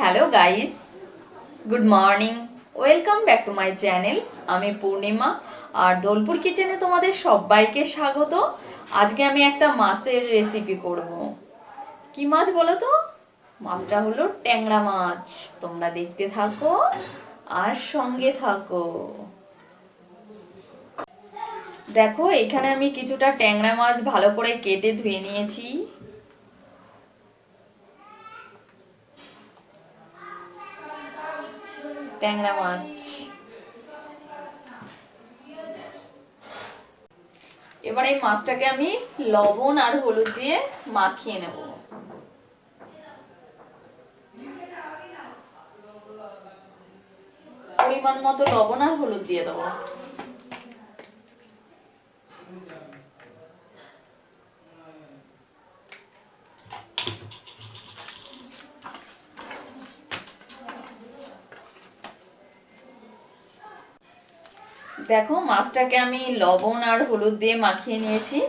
Hello guys, good morning. Welcome back to my channel. আমি পূর্ণিমা আর দোলপুর কিচেনে তোমাদের সবাইকে স্বাগত। আজকে আমি একটা মাছের রেসিপি করব। কি মাছ বলো তো? মাছটা হলো ট্যাংরা মাছ। তোমরা দেখতে থাকো আর সঙ্গে থাকো। দেখো, এখানে আমি কিছুটা ট্যাংরা মাছ ভালো করে কেটে ধুয়ে নিয়েছি। ট্যাংরা মাছ, এবার এই মাছটাকে আমি লবণ আর হলুদ দিয়ে মাখিয়ে নেব। পরিমাণ মতো লবণ আর হলুদ দিয়ে দেবো। দেখো, মাছটাকে আমি লবণ আর হলুদ দিয়ে মাখিয়ে নিয়েছি।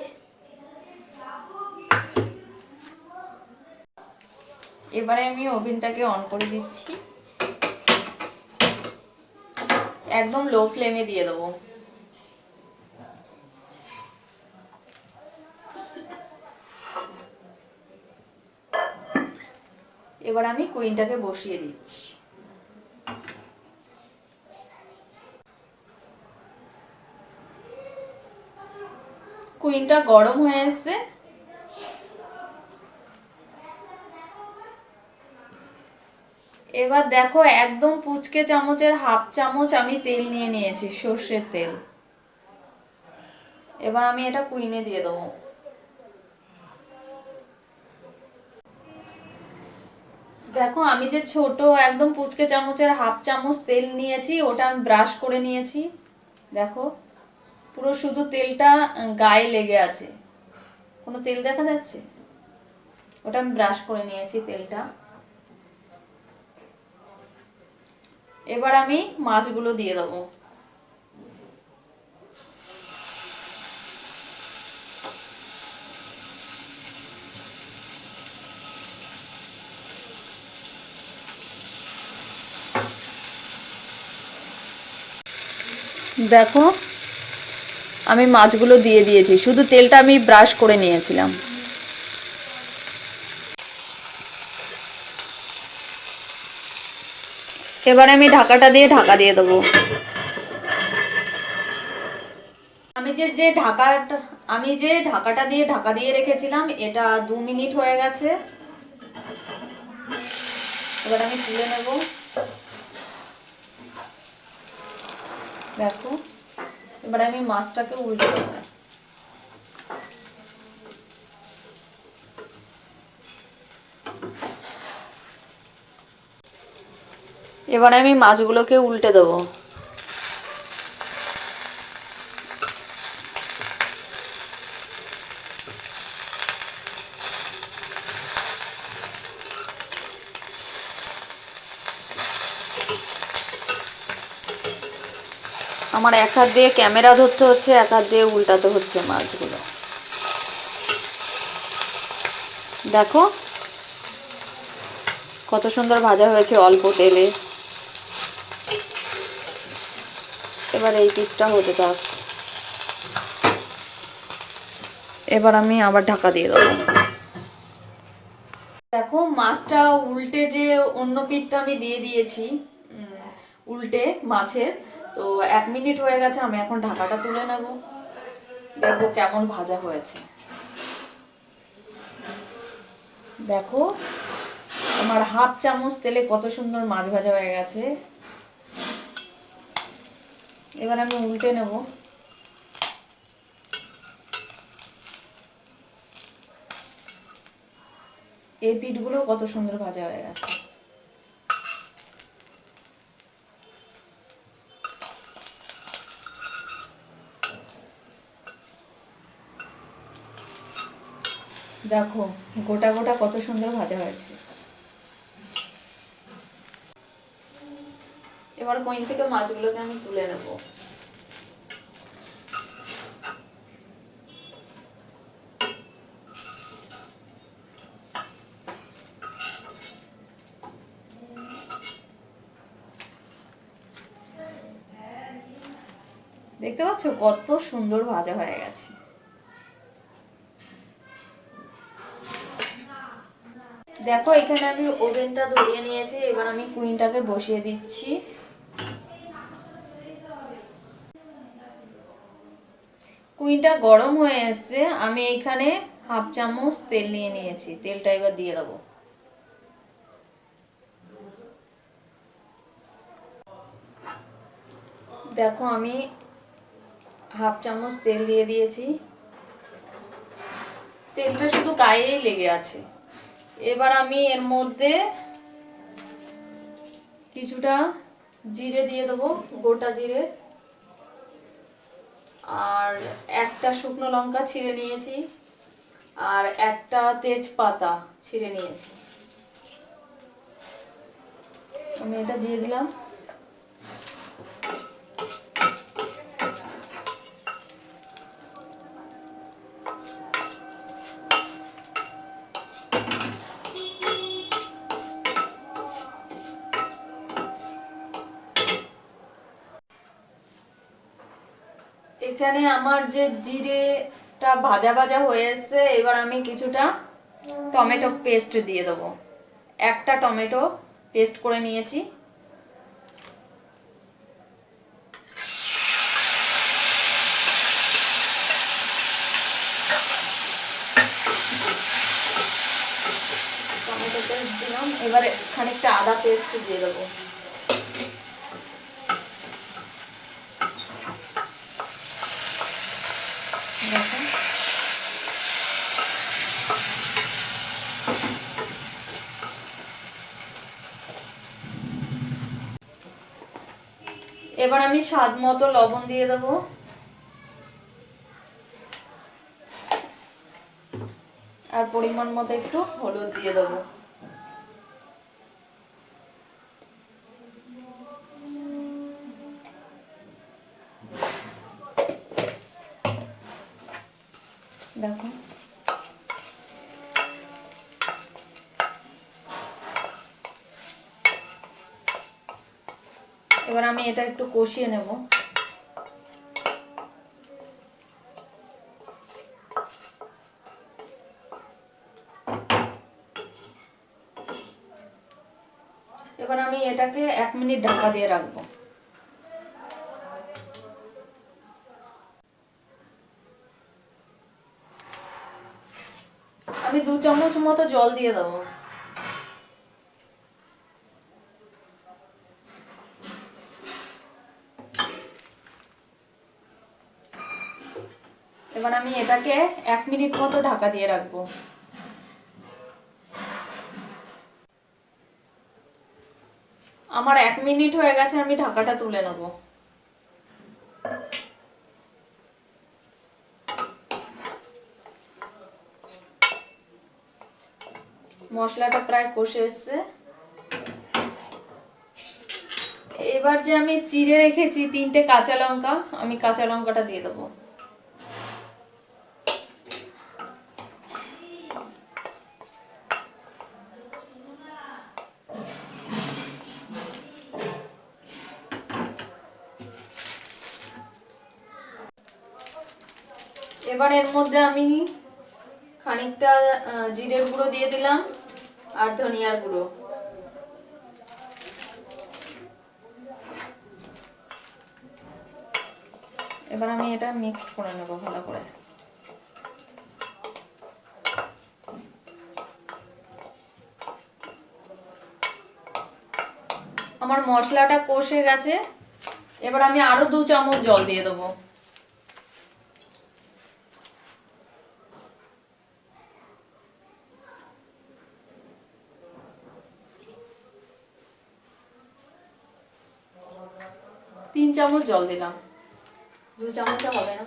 এবারে আমি ওভেনটাকে অন করে দিচ্ছি, একদম লো ফ্লেমে দিয়ে দেবো। এবার আমি কুইনটাকে বসিয়ে দিচ্ছি। কুইনটা গরম হয়ে এসছে। এবার দেখো, একদম পুচকে চামচের হাফ চামচ আমি তেল নিয়ে নিয়েছি, সর্ষের তেল। এবার আমি এটা কুইনে দিয়ে দেবো। দেখো, আমি যে ছোট একদম পুচকে চামচের হাফ চামচ তেল নিয়েছি, ওটা আমি ব্রাশ করে নিয়েছি। দেখো, পুরো শুধু তেলটা গায়ে লেগে আছে, কোনো তেল দেখা যাচ্ছে? ওটা আমি ব্রাশ করে নিয়েছি তেলটা। এবার আমি মাছগুলো দিয়ে দেবো। দেখো, আমি মাছগুলো দিয়ে দিয়েছি, শুধু তেলটা আমি ব্রাশ করে নিয়েছিলাম। এবার আমি ঢাকা দিয়ে দেবো। আমি যে ঢাকাটা দিয়ে ঢাকা দিয়ে রেখেছিলাম, এটা 2 মিনিট হয়ে গেছে। এবার আমি তুলে নেব। দেখো, এবার আমি মাছটাকে উল্টে দেবো। এবার আমি মাছগুলোকে উল্টে দেবো। আমার এক হাত দিয়ে ক্যামেরা ধরতে হচ্ছে, এক হাত দিয়ে উল্টাতে হচ্ছে মাছগুলো। দেখো কত সুন্দর ভাজা হয়েছে অল্প তেলে। এবার এই পিঠটা হতে থাক। এবার আমি আবার ঢাকা দিয়ে দেবো। দেখো, মাছটা উল্টে যে অন্য পিঠটা আমি দিয়ে দিয়েছি উল্টে মাছের, তো 1 মিনিট হয়ে গেছে। আমি এখন ঢাকাটা তুলে নেব, দেখবো কেমন ভাজা হয়েছে। দেখো, আমার হাফ চামচ তেলে কত সুন্দর মাছ ভাজা হয়ে গেছে। এবার আমি উল্টে নেব। এই পিঠগুলো কত সুন্দর ভাজা হয়ে গেছে। দেখো, গোটা গোটা কত সুন্দর ভাজা হয়েছে। এবার কইন থেকে মাছগুলোকে আমি তুলে নেব। দেখতে পাচ্ছ কত সুন্দর ভাজা হয়ে গেছে। দেখো এখানে আমি ওভেনটা ধরিয়ে নিয়েছি, এবার আমি কুইনটাকে বসিয়ে দিচ্ছি। কুইনটা গরম হয়ে এসছে, আমি এখানে হাফ চামচ তেল নিয়ে নিয়েছি, তেলটা এবার দিয়ে দেবো। দেখো আমি হাফ চামচ তেল দিয়ে দিয়েছি, তেলটা শুধু গায়েই লেগে আছে। এবার আমি এর মধ্যে কিছুটা জিরে দিয়ে দেবো, গোটা জিরে, আর একটা শুকনো লঙ্কা ছিঁড়ে নিয়েছি, আর একটা তেজপাতা ছিঁড়ে নিয়েছি। আমি এটা দিয়ে দিলাম। এখানে আমার যে জিরেটা ভাজা ভাজা হয়ে এসছে, এবার আমি কিছুটা টমেটো পেস্ট দিয়ে দেবো। একটা টমেটো পেস্ট করে নিয়েছি। টমেটো পেস্ট দিলাম, এবারে খানিকটা আদা পেস্ট দিয়ে দেবো। এবার আমি স্বাদ মতো লবণ দিয়ে দেবো, আর পরিমাণ মতো একটু হলুদ দিয়ে দেবো। দেখো এবার আমি এটা একটু কষিয়ে নেব। এবার আমি এটাকে 1 মিনিট ঢাকা দিয়ে রাখবো। আমি 2 চামচ মতো জল দিয়ে দেবো। এবার আমি এটাকে 1 মিনিট মতো ঢাকা দিয়ে রাখবো। আমার 1 মিনিট হয়ে গেছে, আমি ঢাকাটা তুলে নেব। মশলাটা প্রায় কষে এসছে। এবার যে আমি চিড়ে রেখেছি 3টে কাঁচা লঙ্কা, আমি কাঁচা লঙ্কাটা দিয়ে দেবো। এবার এর মধ্যে আমি খানিকটা জিরের গুঁড়ো দিয়ে দিলাম, আর ধনিয়ার গুঁড়ো। এবার আমি এটা মিক্স করে নেব ভালো করে। আমার মশলাটা কষে গেছে, এবার আমি আরো 2 চামচ জল দিয়ে দেবো। তিন চামচ জল দিলাম, 2 চামচে হবে না।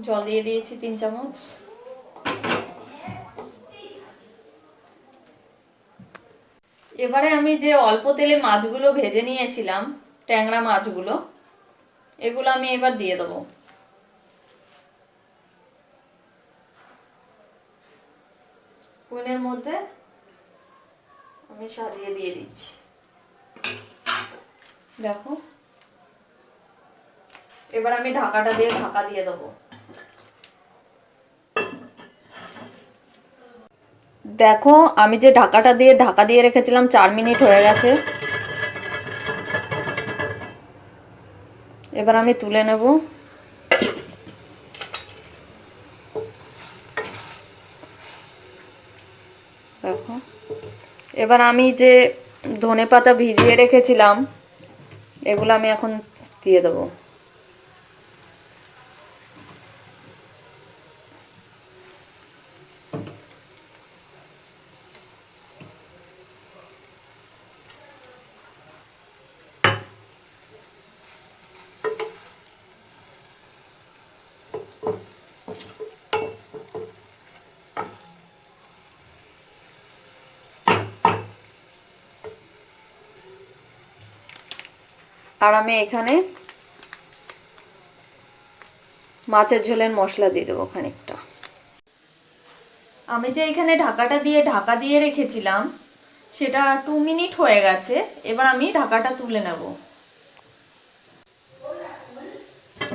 জল দিয়ে দিয়েছি 3 চামচ। এবারে আমি যে অল্প তেলে মাছগুলো ভেজে নিয়েছিলাম, ট্যাংরা মাছগুলো, এগুলো আমি এবার দিয়ে দেবো। কুইনের মধ্যে আমি সাজিয়ে দিয়ে দিচ্ছি। দেখো, এবার আমি ঢাকাটা দিয়ে ঢাকা দিয়ে দেবো। দেখো, আমি যে ঢাকাটা দিয়ে ঢাকা দিয়ে রেখেছিলাম 4 মিনিট হয়ে গেছে। এবার আমি তুলে নেব। দেখো, এবার আমি যে ধনেপাতা ভিজিয়ে রেখেছিলাম এগুলো আমি এখন দিয়ে দেবো। আর আমি এখানে মাছের ঝোলের মশলা দিয়ে দেবো খানিকটা। আমি যে এখানে ঢাকাটা দিয়ে ঢাকা দিয়ে রেখেছিলাম সেটা 2 মিনিট হয়ে গেছে। এবার আমি ঢাকাটা তুলে নেব।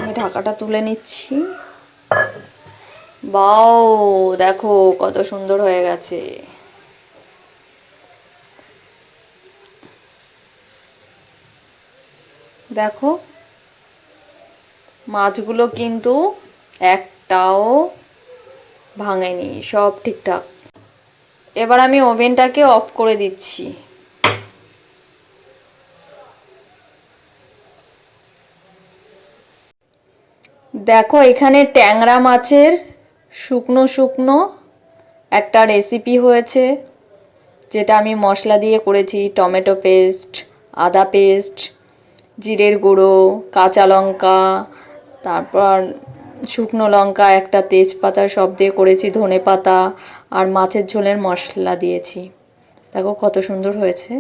আমি ঢাকাটা তুলে নিচ্ছি। বাও, দেখো কত সুন্দর হয়ে গেছে। দেখো, মাছগুলো কিন্তু একটাও ভাঙেনি, সব ঠিকঠাক। এবার আমি ওভেনটাকে অফ করে দিচ্ছি। দেখো, এখানে ট্যাংরা মাছের শুকনো শুকনো একটা রেসিপি হয়েছে, যেটা আমি মশলা দিয়ে করেছি। টমেটো পেস্ট, আদা পেস্ট, জিরের গুঁড়ো, কাঁচা লঙ্কা, তারপর শুকনো লঙ্কা, একটা তেজপাতা, সব দিয়ে করেছি। ধনে পাতা আর মাছের ঝোলের মশলা দিয়েছি। দেখো কত সুন্দর হয়েছে।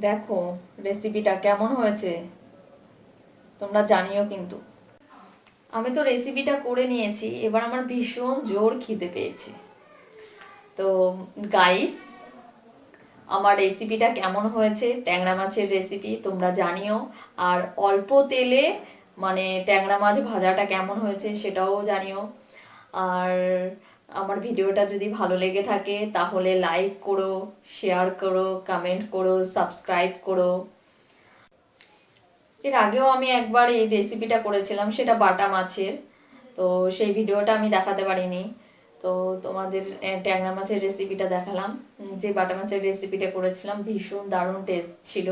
দেখো রেসিপিটা কেমন হয়েছে তোমরা জানিও কিন্তু। আমি তো রেসিপিটা করে নিয়েছি, এবার আমার ভীষণ জোর খিদে পেয়েছে। তো গাইস, আমার রেসিপিটা কেমন হয়েছে, ট্যাংরা মাছের রেসিপি, তোমরা জানিও। আর অল্প তেলে মানে ট্যাংরা মাছ ভাজাটা কেমন হয়েছে সেটাও জানিও। আর আমার ভিডিওটা যদি ভালো লেগে থাকে তাহলে লাইক করো, শেয়ার করো, কমেন্ট করো, সাবস্ক্রাইব করো। এর আগেও আমি একবার এই রেসিপিটা করেছিলাম, সেটা বাটা মাছের। তো সেই ভিডিওটা আমি দেখাতে পারিনি। তো তোমাদের ট্যাংরা মাছের রেসিপিটা দেখালাম। যে বাটা মাছের রেসিপিটা করেছিলাম ভীষণ দারুণ টেস্ট ছিল।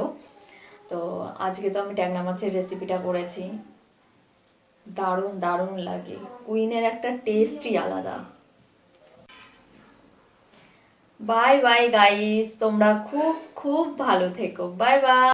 তো আজকে তো আমি ট্যাংরা মাছের রেসিপিটা করেছি। দারুণ দারুণ লাগে, কুইনের একটা টেস্টই আলাদা। বাই বাই গাইস, তোমরা খুব খুব ভালো থেকো। Bye bye.